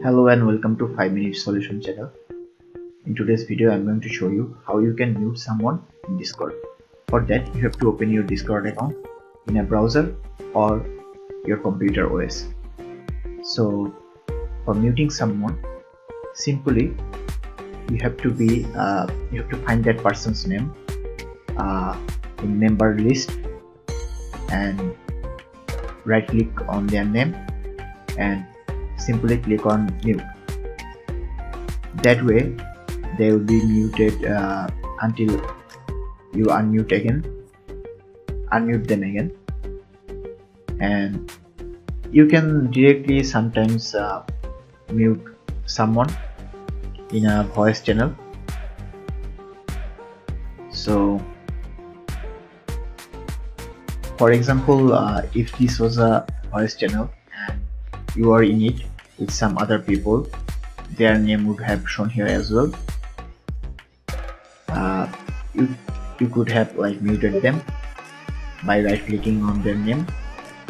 Hello and welcome to 5 Minute Solution channel. In today's video I'm going to show you how you can mute someone in Discord. For that you have to open your Discord account in a browser or your computer OS. So for muting someone, simply you have to find that person's name in member list and right click on their name and simply click on mute. That way they will be muted until you unmute them again, and you can directly sometimes mute someone in a voice channel. So for example, if this was a voice channel and you are in it with some other people, their name would have shown here as well. You could have muted them by right clicking on their name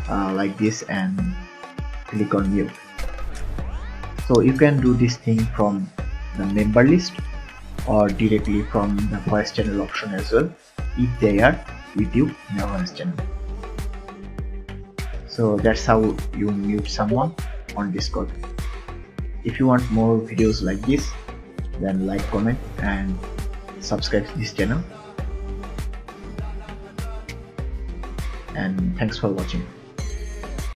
like this and click on mute. So you can do this thing from the member list or directly from the voice channel option as well if they are with you in a voice channel. So that's how you mute someone on Discord. If you want more videos like this, then like, comment and subscribe to this channel, and thanks for watching.